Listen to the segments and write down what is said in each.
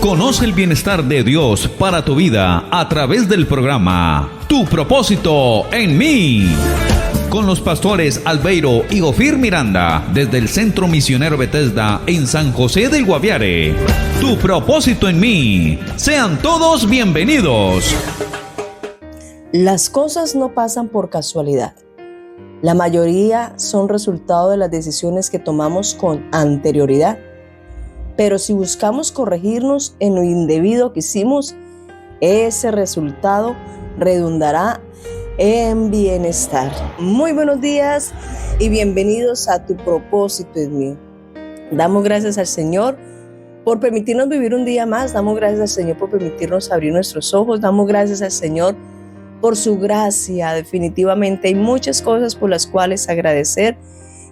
Conoce el bienestar de Dios para tu vida a través del programa Tu propósito en mí, con los pastores Albeiro y Ofir Miranda, desde el Centro Misionero Bethesda en San José del Guaviare. Tu propósito en mí. Sean todos bienvenidos. Las cosas no pasan por casualidad. La mayoría son resultado de las decisiones que tomamos con anterioridad. Pero si buscamos corregirnos en lo indebido que hicimos, ese resultado redundará en bienestar. Muy buenos días y bienvenidos a Tu propósito en mí. Damos gracias al Señor por permitirnos vivir un día más. Damos gracias al Señor por permitirnos abrir nuestros ojos. Damos gracias al Señor por su gracia. Definitivamente hay muchas cosas por las cuales agradecer,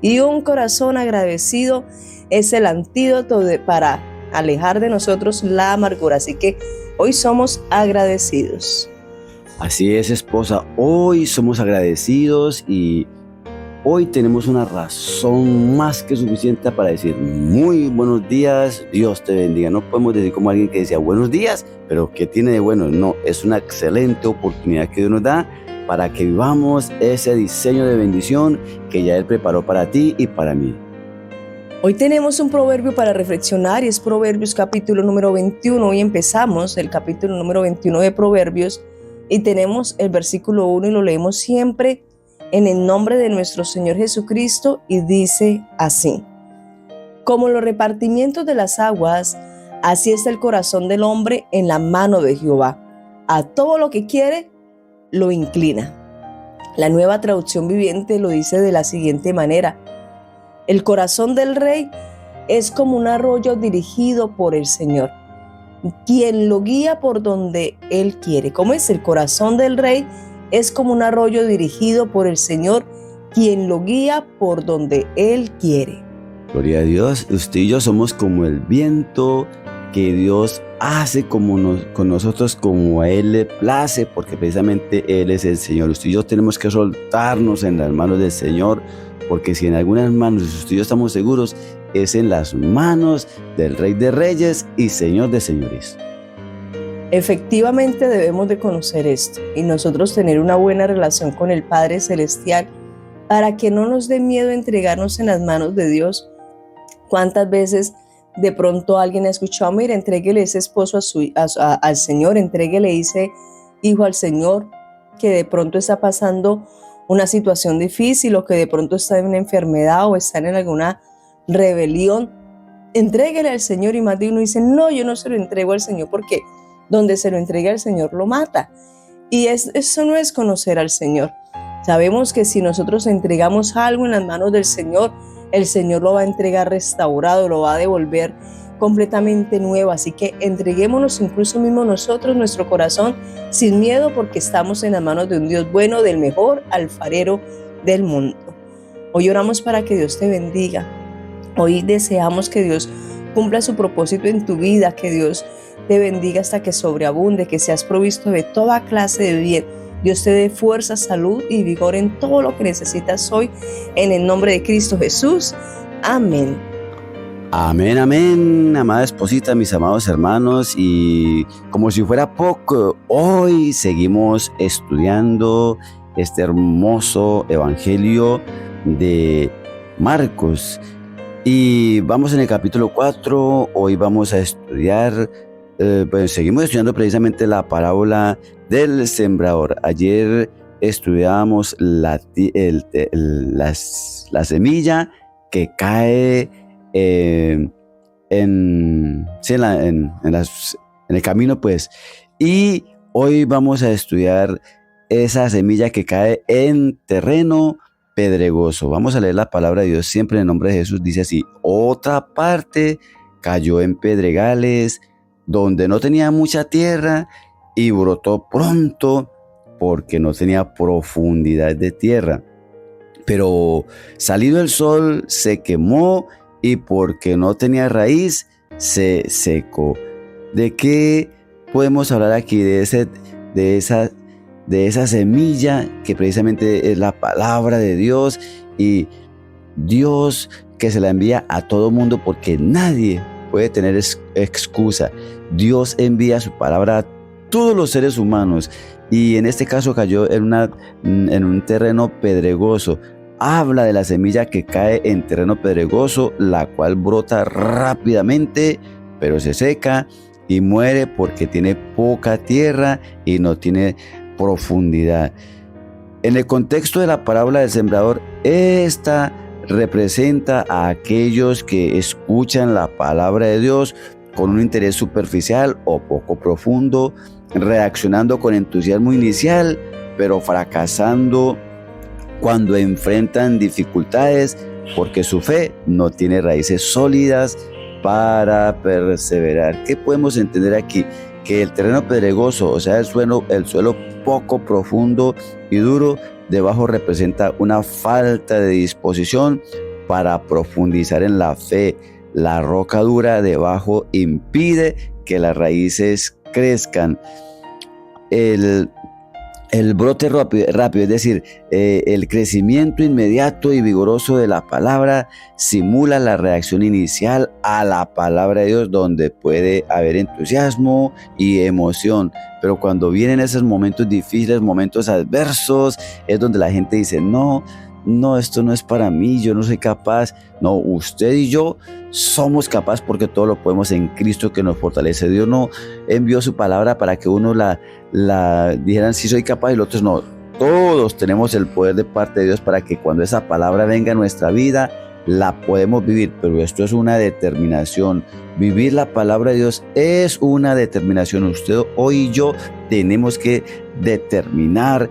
y un corazón agradecido es el antídoto para alejar de nosotros la amargura. Así que hoy somos agradecidos. Así es, esposa, hoy somos agradecidos y hoy tenemos una razón más que suficiente para decir muy buenos días, Dios te bendiga. No podemos decir como alguien que decía buenos días, pero ¿qué tiene de bueno? No, es una excelente oportunidad que Dios nos da para que vivamos ese diseño de bendición que ya Él preparó para ti y para mí. Hoy tenemos un proverbio para reflexionar y es Proverbios capítulo número 21. Hoy empezamos el capítulo número 21 de Proverbios y tenemos el versículo 1 y lo leemos siempre en el nombre de nuestro Señor Jesucristo, y dice así: como los repartimientos de las aguas, así está el corazón del hombre en la mano de Jehová. A todo lo que quiere, lo inclina. La Nueva Traducción Viviente lo dice de la siguiente manera: el corazón del rey es como un arroyo dirigido por el Señor, quien lo guía por donde Él quiere. ¿Cómo es? El corazón del rey es como un arroyo dirigido por el Señor, quien lo guía por donde Él quiere. Gloria a Dios. Usted y yo somos como el viento que Dios hace con nosotros como a Él le place, porque precisamente Él es el Señor. Usted y yo tenemos que soltarnos en las manos del Señor, porque si en algunas manos usted y yo estamos seguros, es en las manos del Rey de Reyes y Señor de Señores. Efectivamente debemos de conocer esto y nosotros tener una buena relación con el Padre Celestial para que no nos dé miedo entregarnos en las manos de Dios. ¿Cuántas veces de pronto alguien ha escuchado: mira, entréguele ese esposo al Señor, entréguele ese hijo al Señor, que de pronto está pasando una situación difícil, o que de pronto está en una enfermedad o está en alguna rebelión? Entréguele al Señor. Y más de uno dice: no, yo no se lo entrego al Señor, porque donde se lo entrega al Señor lo mata. Y eso no es conocer al Señor. Sabemos que si nosotros entregamos algo en las manos del Señor, el Señor lo va a entregar restaurado, lo va a devolver completamente nuevo. Así que entreguémonos incluso mismo nosotros nuestro corazón sin miedo, porque estamos en las manos de un Dios bueno, del mejor alfarero del mundo. Hoy oramos para que Dios te bendiga. Hoy deseamos que Dios cumpla su propósito en tu vida, que Dios te bendiga hasta que sobreabunde, que seas provisto de toda clase de bien. Dios te dé fuerza, salud y vigor en todo lo que necesitas hoy, en el nombre de Cristo Jesús. Amén. Amén, amén, amada esposita, mis amados hermanos, y como si fuera poco, hoy seguimos estudiando este hermoso evangelio de Marcos, y vamos en el capítulo 4, hoy vamos a estudiar, seguimos estudiando precisamente la parábola del sembrador. Ayer estudiábamos la semilla que cae en el camino, pues, y hoy vamos a estudiar esa semilla que cae en terreno pedregoso. Vamos a leer la palabra de Dios siempre en el nombre de Jesús. Dice así: otra parte cayó en pedregales, donde no tenía mucha tierra, y brotó pronto, porque no tenía profundidad de tierra. Pero salido el sol se quemó, y porque no tenía raíz, se secó. ¿De qué podemos hablar aquí? De esa semilla que precisamente es la palabra de Dios, y Dios que se la envía a todo mundo, porque nadie puede tener excusa. Dios envía su palabra a todos los seres humanos y en este caso cayó en un terreno pedregoso. Habla de la semilla que cae en terreno pedregoso, la cual brota rápidamente, pero se seca y muere porque tiene poca tierra y no tiene profundidad. En el contexto de la parábola del sembrador, esta representa a aquellos que escuchan la palabra de Dios con un interés superficial o poco profundo, reaccionando con entusiasmo inicial, pero fracasando cuando enfrentan dificultades porque su fe no tiene raíces sólidas para perseverar. ¿Qué podemos entender aquí? Que el terreno pedregoso, o sea, el suelo poco profundo y duro, debajo representa una falta de disposición para profundizar en la fe. La roca dura debajo impide que las raíces crezcan. El brote rápido, es decir, el crecimiento inmediato y vigoroso de la palabra simula la reacción inicial a la palabra de Dios, donde puede haber entusiasmo y emoción. Pero cuando vienen esos momentos difíciles, momentos adversos, es donde la gente dice, no, esto no es para mí, yo no soy capaz. No, usted y yo somos capaces porque todo lo podemos en Cristo que nos fortalece. Dios no envió su palabra para que uno la dijeran sí soy capaz y los otros no. Todos tenemos el poder de parte de Dios para que cuando esa palabra venga a nuestra vida, la podemos vivir. Pero esto es una determinación. Vivir la palabra de Dios es una determinación. Usted hoy y yo tenemos que determinar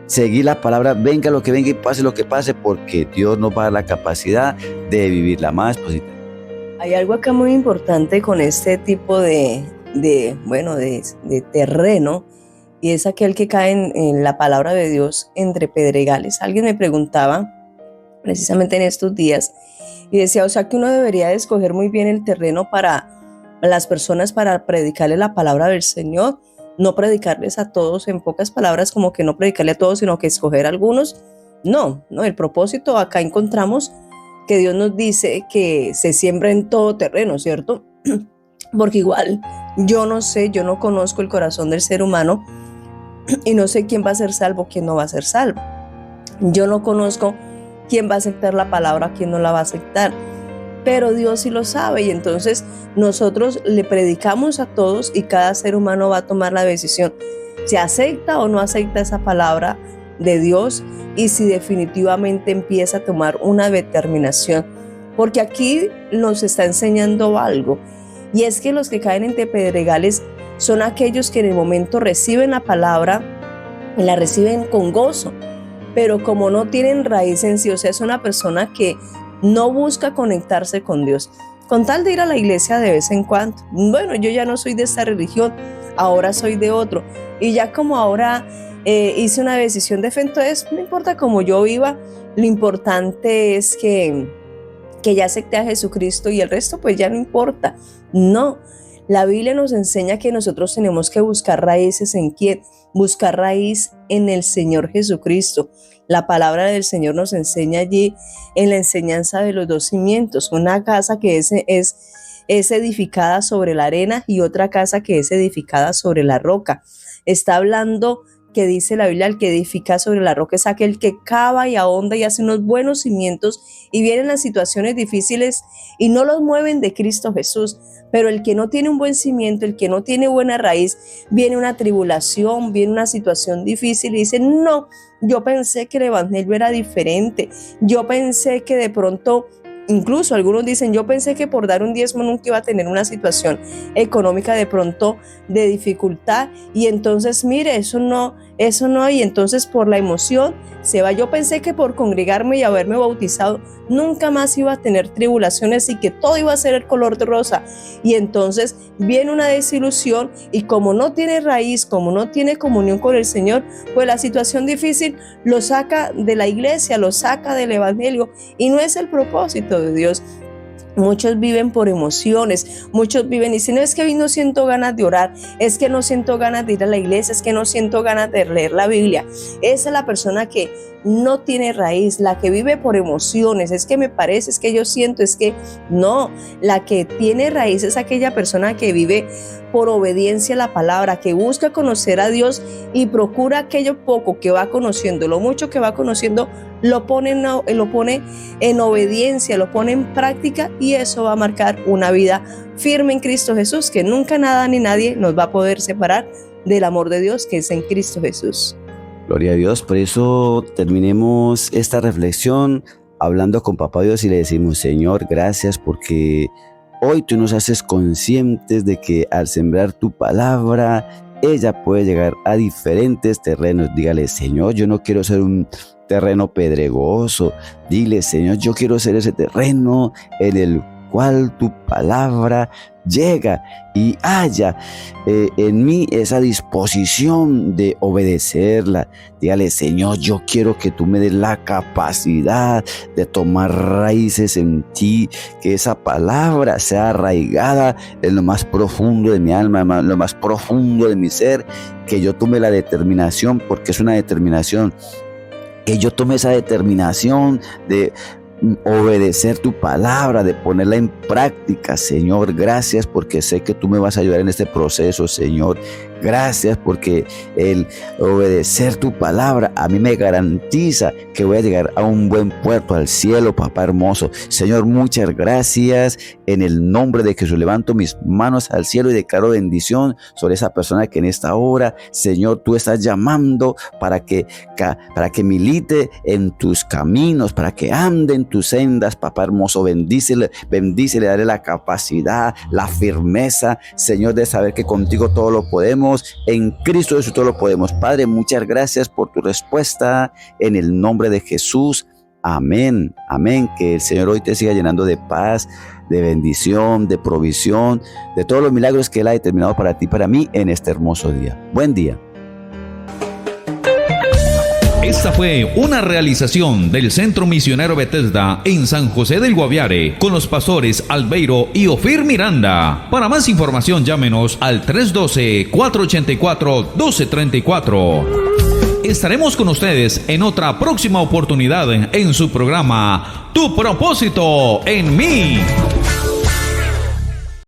seguir la palabra, venga lo que venga y pase lo que pase, porque Dios nos va a dar la capacidad de vivirla más positiva. Hay algo acá muy importante con este tipo de terreno, y es aquel que cae en la palabra de Dios entre pedregales. Alguien me preguntaba precisamente en estos días y decía, o sea que uno debería de escoger muy bien el terreno para las personas, para predicarle la palabra del Señor. No predicarles a todos, en pocas palabras, como que no predicarle a todos, sino que escoger a algunos. No, el propósito acá encontramos que Dios nos dice que se siembra en todo terreno, ¿cierto? Porque igual yo no conozco el corazón del ser humano y no sé quién va a ser salvo, quién no va a ser salvo. Yo no conozco quién va a aceptar la palabra, quién no la va a aceptar. Pero Dios sí lo sabe y entonces nosotros le predicamos a todos y cada ser humano va a tomar la decisión si acepta o no acepta esa palabra de Dios y si definitivamente empieza a tomar una determinación. Porque aquí nos está enseñando algo, y es que los que caen entre pedregales son aquellos que en el momento reciben la palabra y la reciben con gozo, pero como no tienen raíz en sí, o sea, es una persona que no busca conectarse con Dios, con tal de ir a la iglesia de vez en cuando. Bueno, yo ya no soy de esta religión, ahora soy de otro. Y ya como ahora hice una decisión de fe, entonces no importa cómo yo viva, lo importante es que ya acepté a Jesucristo y el resto pues ya no importa. No, la Biblia nos enseña que nosotros tenemos que buscar raíces ¿en quién? Buscar raíz en el Señor Jesucristo. La palabra del Señor nos enseña allí en la enseñanza de los dos cimientos, una casa que es edificada sobre la arena y otra casa que es edificada sobre la roca. Está hablando que dice la Biblia, el que edifica sobre la roca es aquel que cava y ahonda y hace unos buenos cimientos y vienen las situaciones difíciles y no los mueven de Cristo Jesús. Pero el que no tiene un buen cimiento, el que no tiene buena raíz, viene una tribulación, viene una situación difícil y dice, no, yo pensé que el evangelio era diferente, yo pensé que de pronto, incluso algunos dicen, yo pensé que por dar un diezmo nunca iba a tener una situación económica de pronto de dificultad, y entonces mire, eso no, y entonces por la emoción se va. Yo pensé que por congregarme y haberme bautizado nunca más iba a tener tribulaciones y que todo iba a ser el color de rosa, y entonces viene una desilusión y como no tiene raíz, como no tiene comunión con el Señor, pues la situación difícil lo saca de la iglesia, lo saca del evangelio, y no es el propósito de Dios. Muchos viven por emociones, muchos viven y dicen, no, es que hoy no siento ganas de orar, es que no siento ganas de ir a la iglesia, es que no siento ganas de leer la Biblia. Esa es la persona que no tiene raíz, la que vive por emociones, es que me parece, es que yo siento, es que no, la que tiene raíz es aquella persona que vive por obediencia a la palabra, que busca conocer a Dios y procura aquello poco que va conociendo, lo mucho que va conociendo, lo pone en obediencia, lo pone en práctica, y eso va a marcar una vida firme en Cristo Jesús, que nunca nada ni nadie nos va a poder separar del amor de Dios que es en Cristo Jesús. Gloria a Dios. Por eso terminemos esta reflexión hablando con Papá Dios y le decimos: Señor, gracias porque hoy tú nos haces conscientes de que al sembrar tu palabra, ella puede llegar a diferentes terrenos. Dígale: Señor, yo no quiero ser un terreno pedregoso. Dile: Señor, yo quiero ser ese terreno en el cual tu palabra llega y haya en mí esa disposición de obedecerla. Dígale: Señor, yo quiero que tú me des la capacidad de tomar raíces en ti, que esa palabra sea arraigada en lo más profundo de mi alma, en lo más profundo de mi ser, que yo tome la determinación, porque es una determinación, que yo tome esa determinación de obedecer tu palabra, de ponerla en práctica. Señor, gracias porque sé que tú me vas a ayudar en este proceso, Señor. Gracias porque el obedecer tu palabra a mí me garantiza que voy a llegar a un buen puerto, al cielo, papá hermoso. Señor, muchas gracias. En el nombre de Jesús levanto mis manos al cielo y declaro bendición sobre esa persona que en esta hora, Señor, tú estás llamando para que milite en tus caminos, para que ande en tus sendas, papá hermoso. Bendícele, dale la capacidad, la firmeza, Señor, de saber que contigo todo lo podemos. En Cristo Jesús todo lo podemos. Padre, muchas gracias por tu respuesta en el nombre de Jesús. Amén, amén. Que el Señor hoy te siga llenando de paz, de bendición, de provisión, de todos los milagros que Él ha determinado para ti y para mí en este hermoso día. Buen día. Esta fue una realización del Centro Misionero Bethesda en San José del Guaviare, con los pastores Albeiro y Ofir Miranda. Para más información, llámenos al 312-484-1234. Estaremos con ustedes en otra próxima oportunidad en su programa Tu Propósito en Mí.